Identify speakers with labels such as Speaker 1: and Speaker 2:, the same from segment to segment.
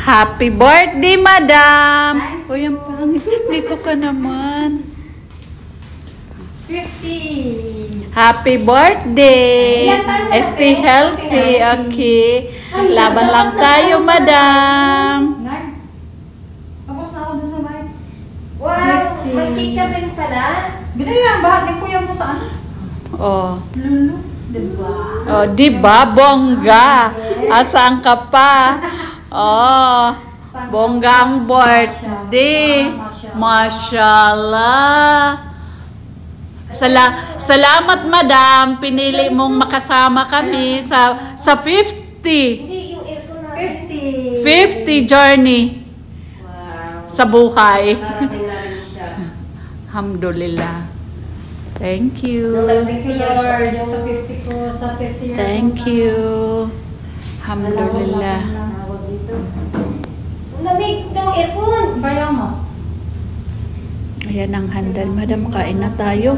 Speaker 1: Happy birthday, madam! Uy, ang pangit. Dito ka naman.
Speaker 2: 50.
Speaker 1: Happy birthday! Stay healthy, okay? Laban lang tayo, madam.
Speaker 2: Tapos na ako dun sa bahay.
Speaker 3: Wow, may tika rin pala.
Speaker 2: Binili na ba? Ni kuya mo saan?
Speaker 1: Oh.
Speaker 2: Lulu. Diba?
Speaker 1: Oh, diba? Bongga. Asaan ka pa? Oh. Bongga ang birthday. Mashallah. Salamat, madam. Pinili mong makasama kami sa 50.
Speaker 3: Hindi, yung aircon na.
Speaker 2: 50.
Speaker 1: 50 journey
Speaker 3: Wow.
Speaker 1: sa buhay.
Speaker 3: Narating na rin siya.
Speaker 1: Alhamdulillah. Thank you.
Speaker 2: Thank you, Lord. Yung sa 50 ko, sa 50 years.
Speaker 1: Thank you. Alhamdulillah.
Speaker 3: Tawag dito. Ang lamig ng aircon.
Speaker 2: Bayan mo.
Speaker 1: Ayan ang handal, madam. Kain na tayo.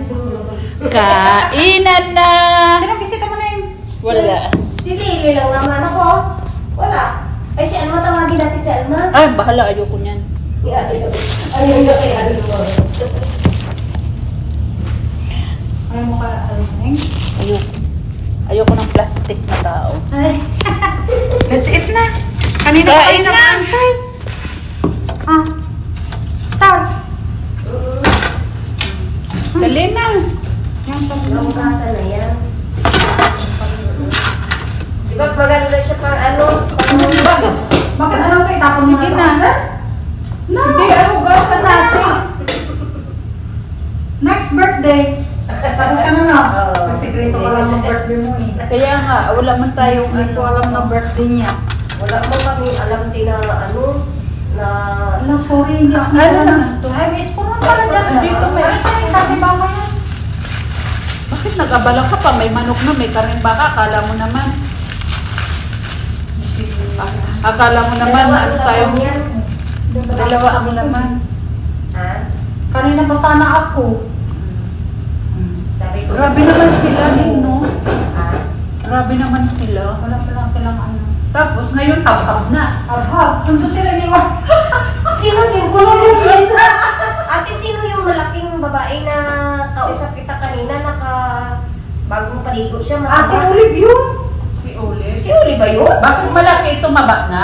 Speaker 1: Kainan na!
Speaker 2: Sino bisita mo na yun?
Speaker 1: Wala.
Speaker 3: Si Lily lang naman ako. Wala. Ay, si Alma tawagin natin si Alma.
Speaker 1: Ay, bahala. Ayoko niyan.
Speaker 3: Ayun na kay Alma.
Speaker 2: Ayaw mo ka, Almeng?
Speaker 1: Ayoko. Ayoko ng plastic na tao.
Speaker 3: Ay.
Speaker 2: Let's eat na. Kanina
Speaker 1: Kain na.
Speaker 2: Ah. Saan?
Speaker 1: Dali na.
Speaker 2: Yan pa.
Speaker 3: Nabukasan na yan. Di ba maganda siya pang ano?
Speaker 2: Bakit ano ito? Itapon mo
Speaker 1: Sige
Speaker 2: na
Speaker 1: na.
Speaker 2: ito? No.
Speaker 1: Hindi, hugasan natin.
Speaker 2: Next birthday. Tapos ka na na.
Speaker 3: Oo.
Speaker 2: Sekreto ka lang ng birthday mo eh.
Speaker 1: Kaya nga, wala man tayong
Speaker 2: Hindi ko alam na birthday niya.
Speaker 3: Wala mo kami alam din na ano, na...
Speaker 2: Alam, sorry, hindi ako
Speaker 1: Ano
Speaker 2: naalala.
Speaker 1: naman to?
Speaker 2: Ay, miss ko naman pala dyan.
Speaker 1: Dito may-
Speaker 2: Ano siya yung sabi ba mo yan?
Speaker 1: Bakit nag-abala ka pa? May manok na, may karing baka. Akala mo naman. Akala mo naman na ano tayo.
Speaker 3: yan.
Speaker 1: Dalawa ang laman.
Speaker 3: Ha?
Speaker 2: Kanina pa sana ako.
Speaker 3: Sabi ko.
Speaker 1: Grabe naman sila din, no?
Speaker 3: Ha?
Speaker 1: Grabe naman sila.
Speaker 2: Wala pa lang silang ano.
Speaker 1: Tapos ngayon, hab-hab na.
Speaker 2: Abha, tundo sila niwa.
Speaker 3: Sino yung gulong yung Ate, sino yung malaking babae na kausap kita kanina, bagong paligo siya,
Speaker 2: Ah, si
Speaker 3: mataba?
Speaker 2: Olive yun.
Speaker 1: Si Olive.
Speaker 3: Si Uli ba yun?
Speaker 1: Bakit malaki tumaba na?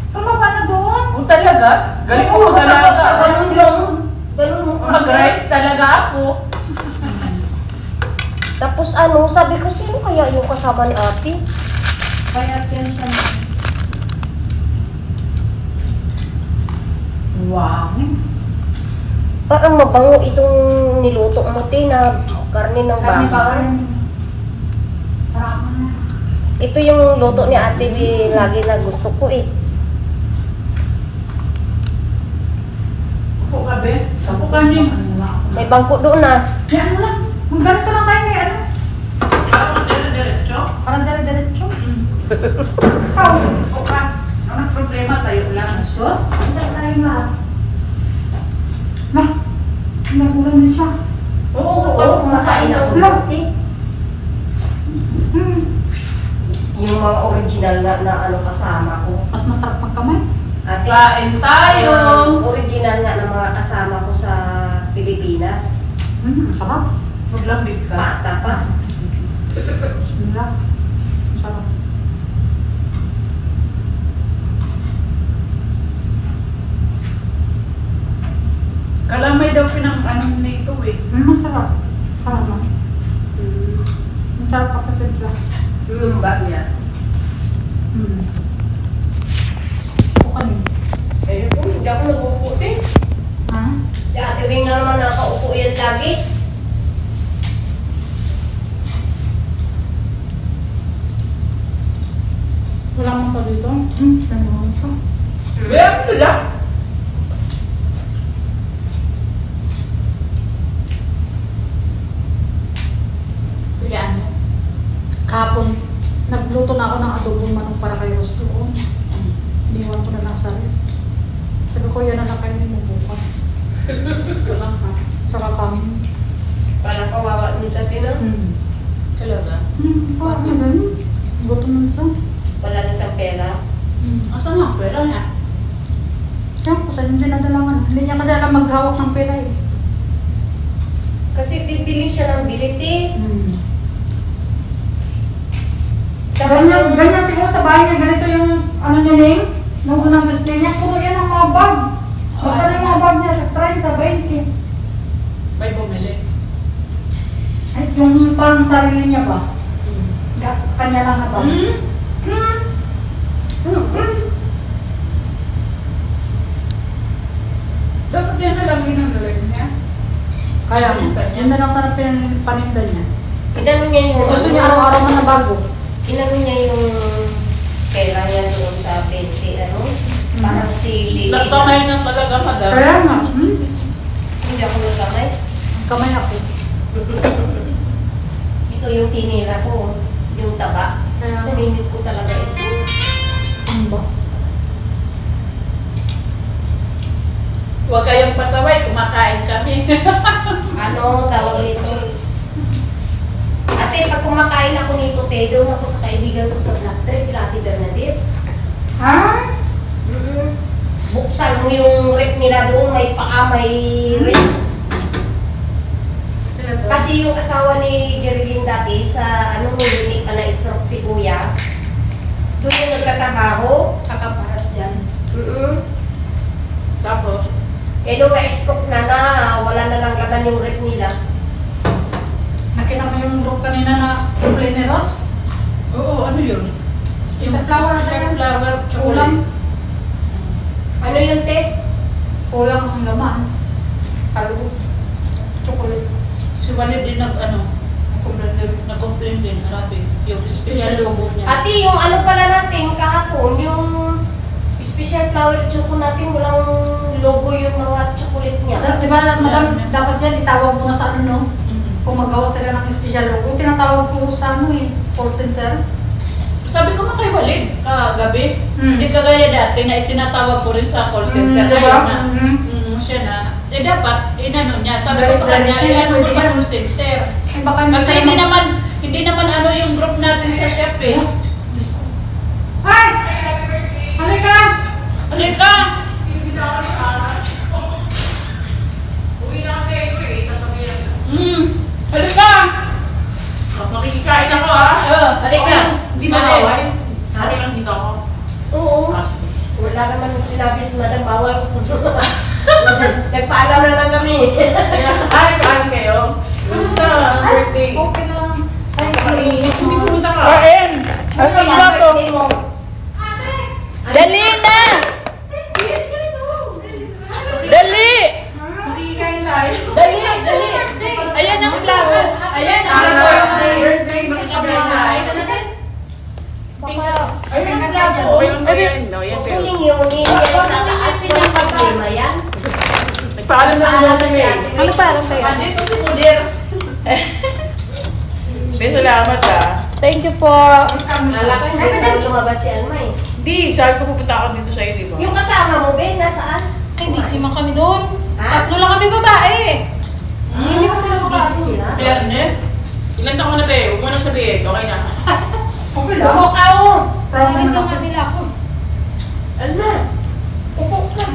Speaker 2: Tumaba na doon.
Speaker 1: O talaga? Galing
Speaker 3: Oo,
Speaker 1: mo
Speaker 3: mataba siya,
Speaker 1: mag-alaga.
Speaker 3: ganun yung, ganun mo.
Speaker 1: Mag-rice talaga ako.
Speaker 3: Tapos ano, sabi ko, sino kaya yung kasama ni ate?
Speaker 2: Kaya yan siya.
Speaker 1: Wow.
Speaker 3: Parang mabango itong niluto mo, te, na karne ng
Speaker 2: Kami ba?
Speaker 3: baka.
Speaker 2: Parang ano.
Speaker 3: Ito yung luto ni ate, lagi na gusto ko eh.
Speaker 1: Upo ka, be. Upo ka niyo.
Speaker 3: May bangko doon na.
Speaker 2: Yan mo lang. Magganito lang tayo kay ano.
Speaker 1: Parang dire-diretso.
Speaker 2: Parang dire-diretso.
Speaker 1: Ikaw, upo ka. Anong problema tayo lang?
Speaker 2: Sus, hindi tayo na. Na, nagulan din siya.
Speaker 3: Oo, kumakain ako.
Speaker 2: Ate.
Speaker 3: Yung mga original na ano kasama ko.
Speaker 2: Mas masarap magkamay.
Speaker 3: Ate,
Speaker 1: Kain tayo.
Speaker 3: yung original nga ng mga kasama ko sa Pilipinas.
Speaker 2: Masarap.
Speaker 1: Maglambig ka.
Speaker 3: Bata pa.
Speaker 2: Bismillah. Masarap.
Speaker 1: Kalamay daw pinang ano nito eh.
Speaker 2: Masarap. Sarap na. Masarap pa kasi siya.
Speaker 1: Lumba niya.
Speaker 2: Kanin.
Speaker 3: Eh, hindi ako nag-upo eh.
Speaker 2: Ha?
Speaker 3: Si Ate Wing na naman nakaupo yan lagi.
Speaker 2: Wala mo sa dito? Saan mo siya?
Speaker 1: Meron sila.
Speaker 2: Yan. Kahapon, nagluto na ako ng adobong manok para kay Rosto. Iniwan ko na lang sa rin. Sabi ko, yan na lang kayo mo bukas. Wala ka. Saka kami.
Speaker 3: Para kawawa ni Tati na.
Speaker 1: Talaga?
Speaker 2: Parang ganun. Gutom na siya.
Speaker 3: Wala na siyang pera.
Speaker 1: Asan nga? Pwera niya.
Speaker 2: Yan po, saan yung dinadalangan? Hindi niya kasi alam maghawak ng pera eh.
Speaker 3: Kasi bibili siya ng bilit eh.
Speaker 4: Ganyan siguro sa bahay niya, ganito yung ano niya Ning, nung unang display niya, puro yan ang mga bag. Magkano yung mga bag niya? 30, 20.
Speaker 1: May bumili.
Speaker 4: Ay, yung parang sarili niya ba? Kanya lang na bag.
Speaker 1: Dapat yan na lang ginagaling niya.
Speaker 2: Kaya, yun na lang sana paninda niya.
Speaker 3: Inano niya yung...
Speaker 2: Gusto niya araw-araw man na bago.
Speaker 3: Inano niya yung pera niya doon sa 20, ano? Parang si Lily.
Speaker 1: Nagtamay na talaga, madam.
Speaker 2: Kaya nga,
Speaker 3: Hindi ako nagkamay.
Speaker 2: kamay ako.
Speaker 3: Ito yung tinira ko. Yung taba.
Speaker 2: Kaya,
Speaker 3: Namimiss ko talaga ito.
Speaker 2: ano ba?
Speaker 1: Huwag kayong pasaway, kumakain kami.
Speaker 3: Ano, tawag nito? Ate, pag kumakain ako nito, doon ako sa kaibigan ko sa Black Trip, Ate Bernadette.
Speaker 4: Ha?
Speaker 3: Buksan mo yung rep nila doon, may paa, may ribs. Kasi yung asawa ni Jerilyn dati sa ano unique na stroke si Kuya, doon yung nagtatrabaho.
Speaker 2: Kakapahat dyan.
Speaker 1: Tapos,
Speaker 3: Nung na-stroke na wala na lang laman yung rep nila.
Speaker 2: Nakita mo yung group kanina na Pleneros?
Speaker 1: oo, ano yun?
Speaker 2: Special flower na yan.
Speaker 1: Flower,
Speaker 2: Kulang.
Speaker 1: chocolate.
Speaker 3: Ano yun, te?
Speaker 2: Kulang ang laman. Kalo. Chocolate.
Speaker 1: Si Walid din nag-complain din, marami. Yung special logo niya.
Speaker 3: Ate, yung ano pala natin kahapon, yung special flower choco natin, walang logo yung mga chocolate niya.
Speaker 2: Di ba, madam, dapat yan itawag mo na sa ano, no? Kung magawa sila ng special logo. Tinatawag ko sa ano eh, call center.
Speaker 1: Sabi ko nga kay Walid, kagabi,
Speaker 2: Hmm.
Speaker 1: hindi kagaya dati na itinatawag ko rin sa call center.
Speaker 2: Diba?
Speaker 1: Ayun na. Siya na. Dapat, inano niya, sabi ko sa kanya, inano mo sa call center.
Speaker 2: Ay, baka
Speaker 1: Kasi hindi naman ano yung group natin sa chef eh.
Speaker 4: Ay! Halika!
Speaker 1: Halika! Halika!
Speaker 5: Makikikain ako ah.
Speaker 1: Halika!
Speaker 5: Hindi na away. Hari lang dito ako.
Speaker 3: Oo.
Speaker 5: Sige.
Speaker 3: Wala naman yung sinabi sa madam, bawal ko. Nagpaalam na lang kami.
Speaker 5: Ay, kain kayo. Kamusta? Birthday.
Speaker 2: Okay lang. Ay,
Speaker 5: Mainit. Hindi pumunta ka.
Speaker 1: Kain!
Speaker 3: Ano yung birthday mo?
Speaker 1: Dali na! Dali!
Speaker 5: Makikikain tayo.
Speaker 1: Dali! Dali! Ayan ang plato. Ayan ang
Speaker 5: Birthday, makikikain tayo.
Speaker 1: Ay, ang plato.
Speaker 5: Okay lang ba yan? No, yan pero.
Speaker 3: Kuling yung yan sa taas mo ng problema yan.
Speaker 5: Nagpaalam na naman sa akin.
Speaker 2: Ano parang kayo?
Speaker 5: Dito si Mudir. Salamat ah.
Speaker 1: Thank you po.
Speaker 3: Alam ko, hindi na lumabas si Alma eh.
Speaker 5: Di, sabi ko pupunta ako dito sa'yo, di ba?
Speaker 3: Yung kasama mo, Ben, nasaan?
Speaker 6: Ay, busy man kami doon.
Speaker 3: Ha?
Speaker 6: Tatlo lang kami babae.
Speaker 3: Hindi kasi busy sila.
Speaker 5: Fairness? Ilan taon na tayo? Huwag mo nang sabihin. Okay na.
Speaker 4: Okay lang.
Speaker 6: Promise lang nga nila ako.
Speaker 5: Alma! Upo ka.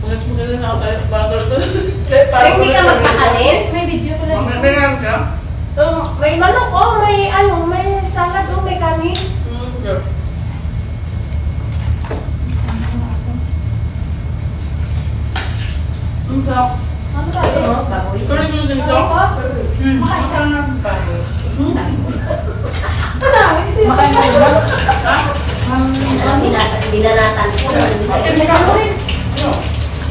Speaker 1: Mas maganda na ako para to.
Speaker 3: Ay, hindi ka magkakanin?
Speaker 6: May video pala dito.
Speaker 5: Meron ka?
Speaker 3: May manok, oh, may ano, may salad, oh, may kanin. Ano ba ito? Baboy.
Speaker 1: Kulit yung dito?
Speaker 3: Binanatan ko.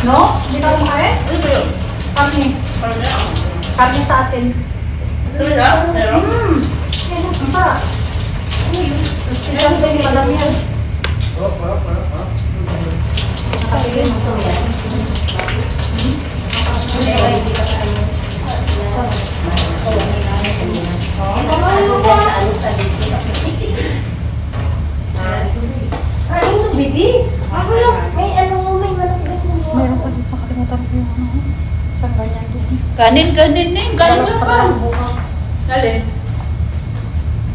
Speaker 2: No? Hindi ka kumakain?
Speaker 5: Ano ba yun?
Speaker 2: Kami. Kami sa atin.
Speaker 5: Talaga? Meron?
Speaker 2: Ang sarap. Special ba yung madam yan?
Speaker 3: Nakapigil mo sa yan. Pero hindi ka pa ano. Ito mo yung sa ano sa dito. Kain mo, baby. Ako lang. May ano, may manok din mo.
Speaker 2: Meron pa dito. Makalimutan ko yung ano. Saan ganyan dito?
Speaker 1: Kanin na yung kanin ka
Speaker 2: Sa
Speaker 1: pa.
Speaker 2: kalang bukas.
Speaker 1: Dali.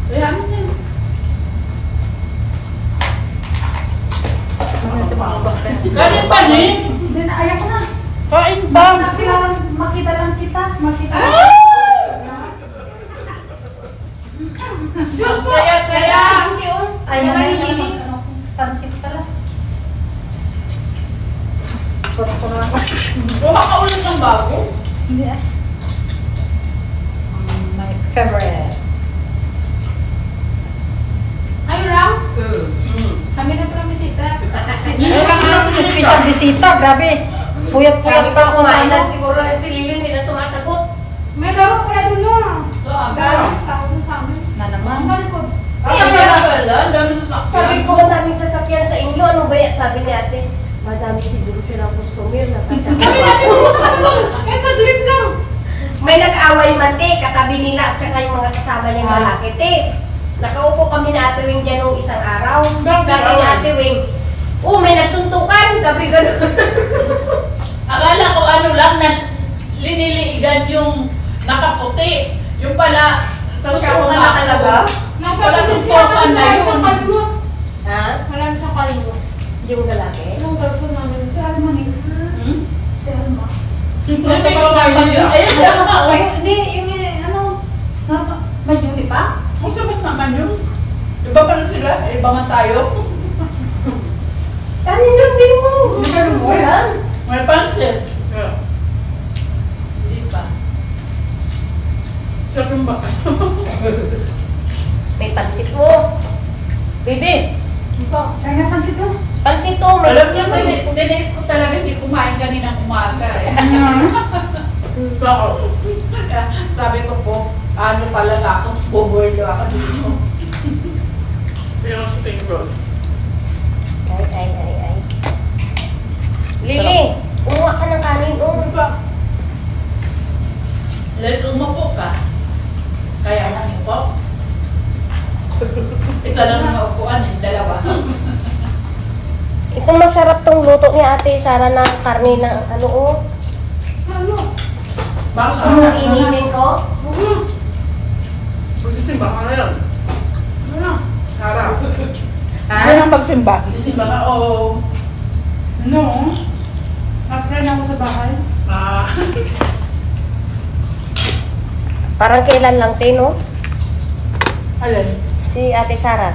Speaker 1: Kaya mo na.
Speaker 2: Ito mga basta.
Speaker 1: Ganyan pa rin.
Speaker 4: Hindi na, ayaw ko na.
Speaker 1: Kain ba?
Speaker 4: Makita lang kita. Makita lang.
Speaker 1: Ang saya-saya.
Speaker 3: Ay,
Speaker 4: Ano, pansit pala. Kurang-kurang.
Speaker 1: Kumakaulit ng bago.
Speaker 4: Hindi ah. My favorite.
Speaker 6: Ay, lang. Kami na pala bisita.
Speaker 4: Special bisita, grabe. Puyat-puyat pa ako sa ano.
Speaker 3: Siguro yung Lily hindi na tumatagot.
Speaker 6: May laro kaya doon na.
Speaker 1: Gaano?
Speaker 6: Tao doon sa amin.
Speaker 4: Na naman.
Speaker 6: Ang malikod.
Speaker 1: Ay, ang pala. Ang dami sasakyan.
Speaker 3: Sabi ko, daming sasakyan sa inyo. Ano ba yan? Sabi ni ate, madami siguro silang customer na sa
Speaker 6: Sabi natin, kahit sa drip lang.
Speaker 3: May nag-away man katabi nila at saka yung mga kasama niyang lalaki Nakaupo kami na Ate Wing dyan nung isang araw. Sabi ni Ate Wing, may nagsuntukan. Sabi gano'n.
Speaker 1: Akala ko ano lang na liniliigan yung nakaputi. Yung pala sa
Speaker 3: Suntukan na talaga.
Speaker 1: Suntukan na yun.
Speaker 6: Sa kalmot.
Speaker 3: Ha?
Speaker 6: Marami sa kalmot.
Speaker 3: Yung lalaki?
Speaker 6: Yung girlfriend namin. Si Alma ni. Si Alma.
Speaker 1: Kasi ko kayo nila.
Speaker 4: Ayun, siya sa hindi, yung ano, may duty pa?
Speaker 1: Kung sabas naman yun. Iba pa lang sila. Iba man tayo.
Speaker 3: Kanin yung din mo.
Speaker 4: Wala.
Speaker 1: May pansit. Hindi pa. Sarap yung baka.
Speaker 3: May pansit mo. Baby,
Speaker 4: Kaya na pansit ko.
Speaker 3: pansit to. May
Speaker 1: Alam niyo, dinex ko talaga hindi kumain kaninang umaga eh. So, sabi ko po, ano pala na ako, bobordo ako dito. Pero sa tingin
Speaker 3: Ay. Lily, umuha ka ng kanin.
Speaker 1: Les, umupo ka. Kaya lang po. Isa lang ang upuan eh, dalawa.
Speaker 3: Ito masarap tong luto ni Ate Sara ng karne ng ano
Speaker 6: Ano?
Speaker 1: Baka
Speaker 3: Ang ininin ko.
Speaker 5: Magsisimba ka ngayon.
Speaker 6: Ano?
Speaker 5: Harap.
Speaker 2: Ano ang pagsimba?
Speaker 1: sisimba ka o...
Speaker 2: No. After na ako sa bahay.
Speaker 3: Parang kailan lang, no?
Speaker 2: Alin?
Speaker 3: Si Ate Sara.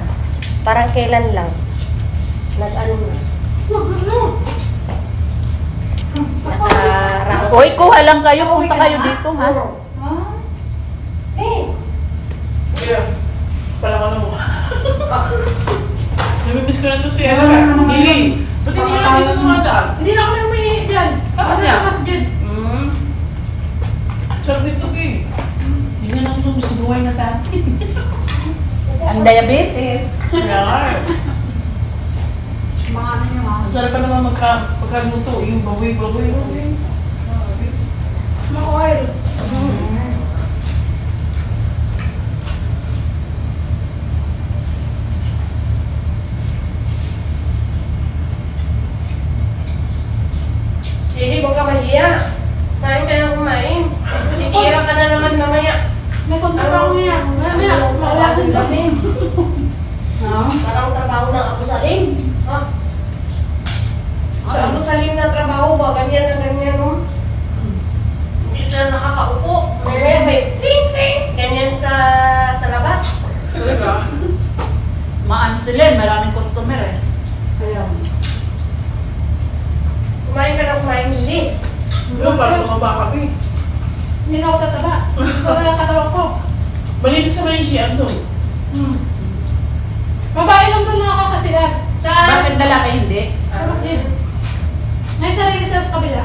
Speaker 3: Parang kailan lang. Nag-ano na.
Speaker 6: Ano?
Speaker 3: Nakaraos.
Speaker 2: Hoy, kuha lang kayo. Punta kayo dito, ha?
Speaker 3: Eh,
Speaker 5: Kaya, pala ka na mo. Namimiss ko na ito si
Speaker 4: Wala
Speaker 5: Ella.
Speaker 4: na naman
Speaker 5: Hindi.
Speaker 4: yun.
Speaker 5: Ba't hindi lang dito tumadaan?
Speaker 6: Hindi na kami umihi dyan.
Speaker 5: Bakit
Speaker 6: Ano
Speaker 5: niya?
Speaker 6: sa masjid?
Speaker 5: Sarap dito, eh. Hindi na lang ito sa buhay na dati.
Speaker 2: Ang diabetes.
Speaker 5: Kaya nga eh.
Speaker 4: Mga ano nyo
Speaker 5: Ang sarap pa naman pagkaluto. Yung baboy.
Speaker 6: Ma-oil.
Speaker 3: Lily, huwag ka mahiya. Kain ka na kumain. Titira ka na naman mamaya.
Speaker 6: May kontra pa ako ngayon. Mamaya, mawala din kami.
Speaker 3: Parang trabaho ng Abu Salim. Ha? Sa Abu Salim na trabaho ba? Ganyan na ganyan, no? Hindi sila nakakaupo. May ting. Ganyan sa talabas.
Speaker 5: Talaga?
Speaker 2: Maan sila, maraming customer eh.
Speaker 4: Kaya,
Speaker 3: Kumain ka na kumain, Lily.
Speaker 5: Yung parang tumaba kami.
Speaker 6: Hindi na ako tataba. Wala katawan ko.
Speaker 5: Malinis naman yung siya doon.
Speaker 6: Babae lang doon nakakasirat.
Speaker 3: Saan?
Speaker 2: Bakit lalaki hindi?
Speaker 6: May sarili sila sa kabila.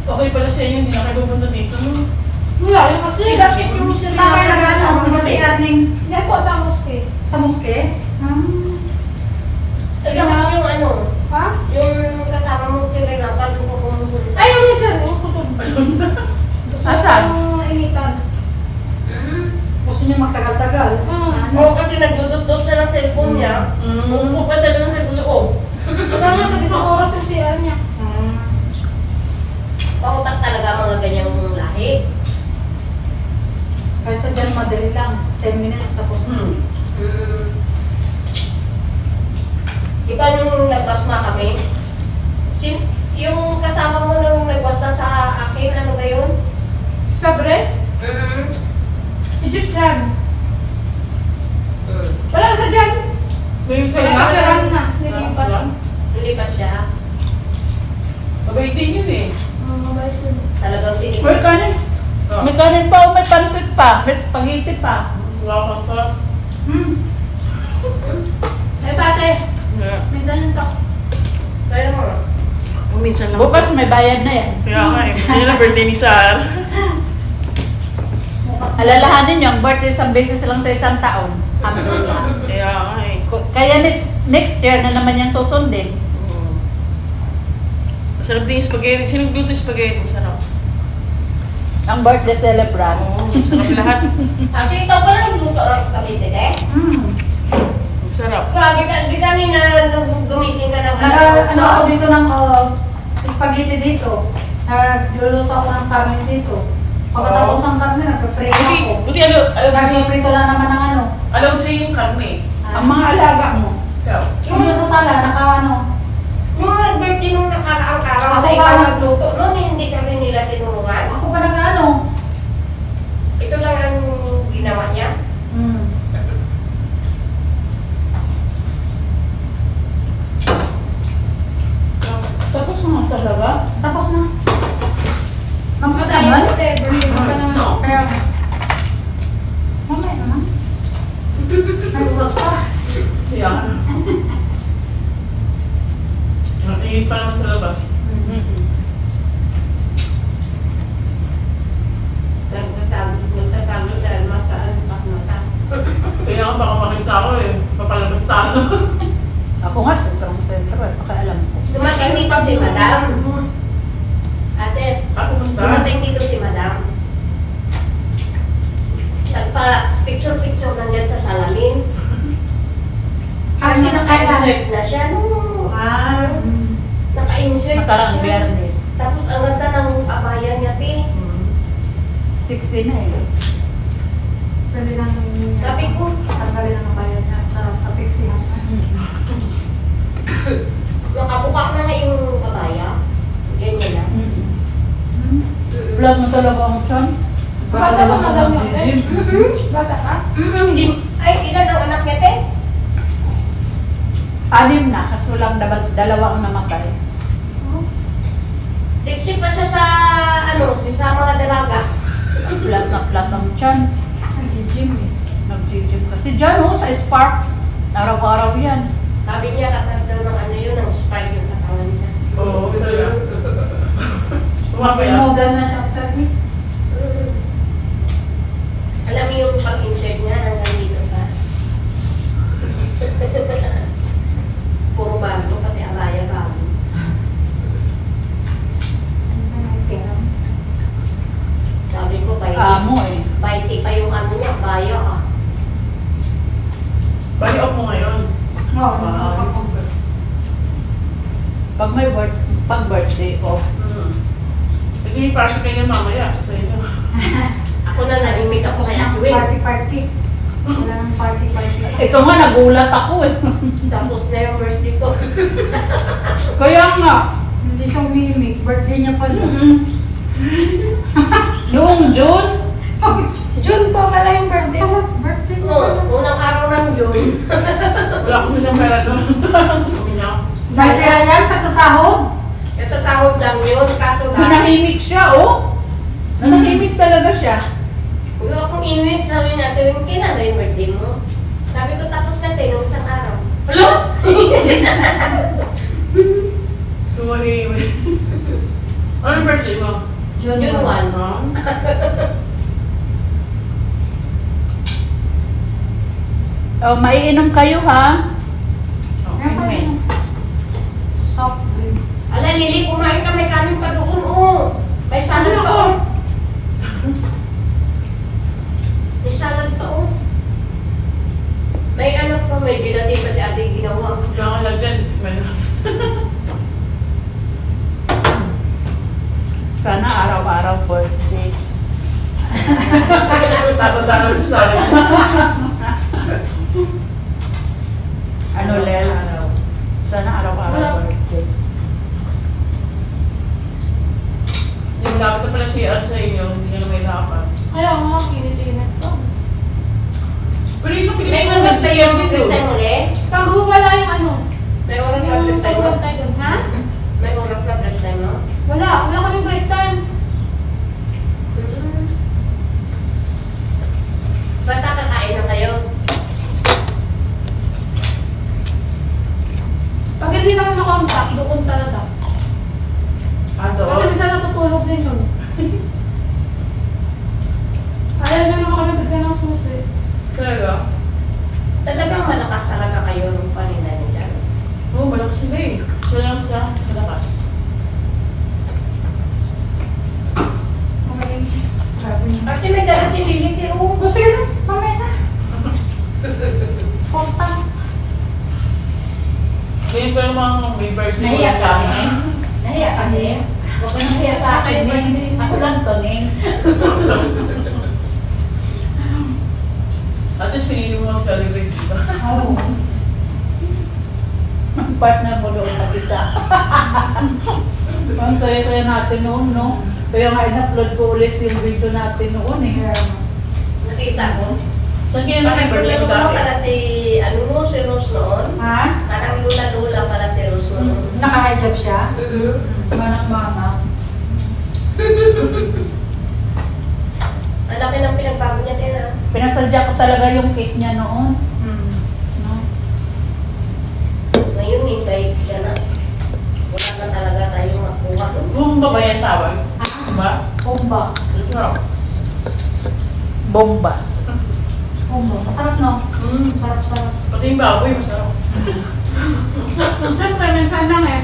Speaker 5: Okay pala sa inyo, hindi na kayo pupunta dito, no?
Speaker 6: Wala, yung kasi.
Speaker 3: Bakit yung
Speaker 4: saan kayo nag-ano? Nag-CR ning
Speaker 6: Hindi po sa mosque.
Speaker 4: sa moske?
Speaker 3: Yung ano,
Speaker 6: Ha?
Speaker 3: yung kasama mo tinrinakal yung pupumulit.
Speaker 6: Ay, yung nito. Yung kutod.
Speaker 2: Asan?
Speaker 6: Yung initan.
Speaker 4: Gusto niya magtagal-tagal.
Speaker 3: Oo, kasi nagdudot-dot siya ng cellphone niya. Umupo pa siya doon sa loob.
Speaker 6: Ito nga, nag-isang oras yung CR niya.
Speaker 3: Pautak talaga mga ganyang lahi.
Speaker 4: Kaysa dyan, madali lang. 10 minutes tapos na.
Speaker 3: nagbasma kami. Yung kasama mo nung nagbasta sa akin, ano ba yun?
Speaker 6: Sabre? Ijus dyan. Wala ka sa dyan.
Speaker 5: Ngayon
Speaker 6: Wala sa dyan na. Nilipat.
Speaker 3: Nilipat siya.
Speaker 5: Mabaitin yun eh.
Speaker 3: Talagang sinis.
Speaker 1: May kanin. May kanin pa o may pansit pa. May spaghetti pa.
Speaker 5: Wala ka.
Speaker 6: Ay, bate.
Speaker 5: Yeah.
Speaker 6: Minsan lang to.
Speaker 3: Kaya mo.
Speaker 5: Minsan lang.
Speaker 1: Bukas may bayad na yan.
Speaker 5: Kaya nga eh. Hindi na birthday ni Sar.
Speaker 1: Alalahanin nyo, ang birthday isang beses lang sa isang taon. Alhamdulillah.
Speaker 5: Kaya nga eh.
Speaker 1: Kaya next year na naman yan susundin.
Speaker 5: Masarap din yung spaghetti. Sino nagluto yung spaghetti? Masarap.
Speaker 1: Ang birthday celebrant.
Speaker 5: Oo, masarap lahat.
Speaker 3: Actually, ikaw pa lang nagluto ang spaghetti, eh?
Speaker 5: Masarap.
Speaker 3: Di kanina gumitin ka ng
Speaker 4: Ano ako dito ng spaghetti dito. Nagluluto ako ng karne dito. Pagkatapos ng karne, nagpaprito ako.
Speaker 5: Buti alam
Speaker 4: Nagpaprito na naman ng ano.
Speaker 5: alam sa'yo yung karne.
Speaker 1: Ang mga alaga mo.
Speaker 5: Ikaw.
Speaker 4: Yung sa sala,
Speaker 3: Nung nag-birthday nung nakaraang araw,
Speaker 4: Ako
Speaker 3: ikaw
Speaker 4: ba?
Speaker 3: nagluto, no? Hindi ka rin nila tinulungan.
Speaker 4: ako pa nag-ano.
Speaker 3: Ito lang ang ginawa niya.
Speaker 1: Tapos na talaga.
Speaker 4: Tapos na.
Speaker 6: Matay,
Speaker 4: Naman?
Speaker 6: whatever. Hindi ka naman.
Speaker 5: No.
Speaker 4: Kaya, mamaya naman. Nag-uras pa.
Speaker 5: Kaya nga. Natingin pa naman sa labas. Kaya nga baka makita ko eh. Papalabas tayo.
Speaker 1: Ako nga, sentro. Pakialam ko.
Speaker 3: Dumating dito si Madam. Ate,
Speaker 5: Ako punta.
Speaker 3: dumating dito si Madam. Nagpa-picture-picture lang dyan sa salamin.
Speaker 4: Ano na kaya?
Speaker 3: Naka-insert na siya. No. Naka-insert
Speaker 1: Makarang
Speaker 3: siya.
Speaker 1: biyernes.
Speaker 3: Tapos ang ganda ng abaya niya, Ti.
Speaker 1: 60 na eh.
Speaker 4: Pwede lang
Speaker 3: Sabi ko,
Speaker 4: tanggalin ang bayad niya sa pasiksihan.
Speaker 3: nakabuka na nga yung abaya. Ganyan lang.
Speaker 1: Vlog mo talaga ang chan.
Speaker 6: Bata pa madam natin. Bata ka?
Speaker 3: Ay, ilan ang anak niya, Te?
Speaker 1: 6 na, kaso lang dalawang namatay.
Speaker 3: Sexy pa siya sa, sa mga dalaga.
Speaker 1: Flat na flat ang chan.
Speaker 4: Nag-gym eh.
Speaker 1: Nag-gym kasi dyan sa Spark. Araw-araw yan.
Speaker 3: Sabi niya, kapag daw ng yun, ang spike yung katawan niya.
Speaker 5: Oo, talaga.
Speaker 4: May model na siya after me.
Speaker 3: Alam mo yung pag-insert niya, hanggang dito pa. Puro bago, pati abaya bago. Sabi ko,
Speaker 1: Amo eh.
Speaker 3: baiti pa yung ano niya, abaya ah.
Speaker 5: Bali off mo ngayon.
Speaker 4: Oo,
Speaker 1: Pag birthday ko.
Speaker 5: Ito yung party kayo mamaya. Sa inyo.
Speaker 3: Ako na nalimit ako
Speaker 4: Tapos
Speaker 3: kay
Speaker 4: ng
Speaker 3: Atwin.
Speaker 4: party-party. Wala nang party-party.
Speaker 1: Ito nga, nagulat ako eh.
Speaker 3: Tapos na yung birthday ko.
Speaker 1: Kaya nga.
Speaker 4: Hindi siya umimik. Birthday niya pala.
Speaker 1: Noong June,
Speaker 6: June pa pala yung birthday mo.
Speaker 4: Birthday mo
Speaker 3: Oo,
Speaker 4: pala.
Speaker 3: unang araw ng June.
Speaker 5: Wala akong silang pera doon. Sabi niya.
Speaker 4: Birthday yan, kasasahod.
Speaker 3: At sa sahod lang yun, kaso lang.
Speaker 1: nanahimik siya oh. Nanahimik talaga siya.
Speaker 3: Huwag akong init, sabi niya, tuwing kailan ba yung birthday mo? Sabi ko, tapos na tayo, nung isang araw. Hello?
Speaker 5: Sorry. Ano yung birthday mo?
Speaker 4: June
Speaker 3: June 1.
Speaker 1: Oh, maiinom kayo ha.
Speaker 4: Ayan. Soft drinks.
Speaker 3: Ala, Lili, kumain ka, may kanin pa doon, oh. May salad pa, oh. May salad pa, oh. May ano pa, may gelatin pa si ate ginawa.
Speaker 5: Yung ang lagyan.
Speaker 1: Sana araw-araw birthday.
Speaker 5: Tatanda sa sarili.
Speaker 1: Ano, Lels? Sana araw-araw.
Speaker 4: Wala
Speaker 3: break time ulit?
Speaker 6: Pag wala yung ano,
Speaker 3: May oras na
Speaker 6: yung
Speaker 3: break time mo?
Speaker 6: tulog tayo dun, ha?
Speaker 3: May oras na break time mo?
Speaker 6: Wala kaming break time.
Speaker 3: Ba't nakakain na kayo?
Speaker 6: Pag hindi naman na-contact, doon talaga. Kasi minsan natutulog din yun. Ayaw na naman kami bigyan ng susi.
Speaker 5: Talaga?
Speaker 3: Talagang malakas talaga kayo nung kanina nila.
Speaker 5: Oo, malakas sila eh. Sila lang sila malakas.
Speaker 3: Kasi may dala si Lilith eh. Oh,
Speaker 4: Gusto yun, mamaya na. Kontang.
Speaker 5: Ngayon ko naman may birthday.
Speaker 1: Nahiya ka,
Speaker 5: wala
Speaker 1: Ning? Nahiya ka, Ning? Huwag ka nahiya sa akin, Ning. Ako lang to, Ning.
Speaker 5: At least pinili mo mag-celebrate, diba?
Speaker 4: Oo.
Speaker 1: Ang partner mo doon mag-isa. Ang saya-saya natin noon, no? Kaya nga in-upload ko ulit yung video natin noon, eh.
Speaker 3: nakita mo?
Speaker 5: Saan kaya na may birthday mo
Speaker 3: Parang
Speaker 5: dati?
Speaker 3: para si, ano mo, si Rose noon?
Speaker 4: Ha?
Speaker 3: Parang lula-lula para si Rose noon.
Speaker 4: Naka-hijab siya?
Speaker 1: Manang mama.
Speaker 3: Ang laki ng pinagbago niya din ah.
Speaker 1: Pinasadya ko talaga yung cake niya noon. No?
Speaker 3: Ngayon eh, kahit ganas, wala na talaga tayong makuha.
Speaker 5: Bumba ba yan tawag? Diba?
Speaker 1: Bomba.
Speaker 5: Sarap.
Speaker 1: Bomba.
Speaker 4: Masarap, no? Sarap-sarap.
Speaker 5: Pati yung baboy, masarap.
Speaker 6: Siyempre, minsan lang eh.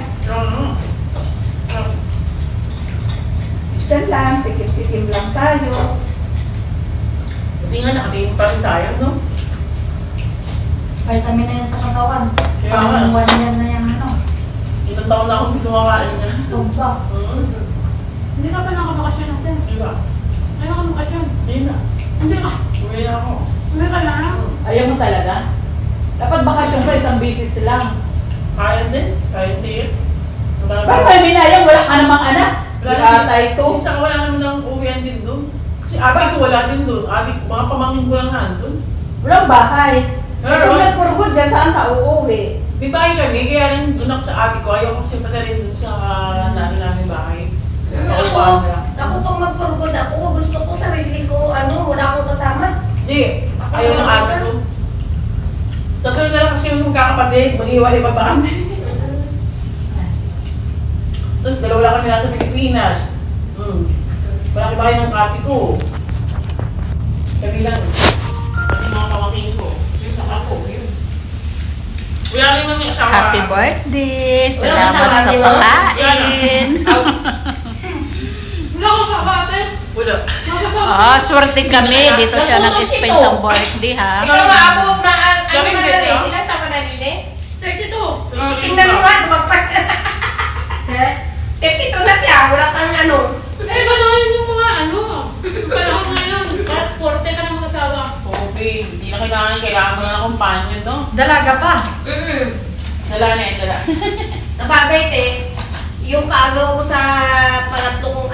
Speaker 1: Diyan lang, tikim-tikim lang tayo.
Speaker 5: Pati nga nakatingin pa rin tayo, no?
Speaker 4: Vitamin na yan sa katawan.
Speaker 5: Kaya nga.
Speaker 4: Pang 1 year na yan, ano?
Speaker 5: Ilang taon na akong hindi kumakain niya.
Speaker 4: Tumba.
Speaker 6: Hindi ka pa nakabakasyon natin.
Speaker 5: Diba?
Speaker 6: Ano ka bakasyon?
Speaker 5: Hindi na.
Speaker 6: Hindi ka.
Speaker 5: Uwi na ako.
Speaker 6: Hindi ka lang.
Speaker 1: Ayaw mo talaga? Dapat bakasyon ka, isang bisis lang.
Speaker 5: Kaya din. Kaya din.
Speaker 1: Bakit may binayang? Wala ka namang anak? Wala tayo to.
Speaker 5: Minsan wala naman ang uwian din doon. Kasi ate ko wala din doon. Mga pamangkin ko lang nandun.
Speaker 1: Walang bahay.
Speaker 5: Pero-
Speaker 1: Kung nagpurgod ka, saan ka uuwi?
Speaker 5: May bahay kami, kaya rin doon ako sa ate ko. Ayaw ko kasi pala rin doon sa namin namin bahay.
Speaker 3: Ako pag magpurgod ako, gusto ko sarili ko, ano, wala akong kasama.
Speaker 5: Hindi, ayaw ng ate ko. Tatlo na lang kasi yung magkakapatid, mag-iwalay pa ba kami? Tapos dalawa lang kami nasa Pilipinas. Malaki bahay ng ate ko. Kami lang. Pati mga pamangkin ko. Yun lang ako, yun. Wala rin naman yung asawa.
Speaker 7: Happy birthday!
Speaker 1: Wala
Speaker 7: Salamat
Speaker 1: kasama,
Speaker 7: sa
Speaker 1: di ba?
Speaker 7: pagkain!
Speaker 6: Wala akong kakate.
Speaker 5: Wala.
Speaker 7: Ah, swerte kami. Dito siya nag-spend ng birthday, ha?
Speaker 3: Ikaw maabot na,
Speaker 5: Siya rin din, no?
Speaker 3: ilan tama na Lilith?
Speaker 6: 32.
Speaker 3: Tingnan mo nga, lumagpas. 32 na siya, wala kang ano.
Speaker 6: Eh, panahon yung mga ano. Panahon ngayon. Kahit 40 ka ng masawa.
Speaker 5: Okay, hindi na kailangan mo na ng companion, no?
Speaker 4: Dalaga pa.
Speaker 5: Dala na yan, dala.
Speaker 3: Nabagay te, yung kaagaw ko sa pangatlo kong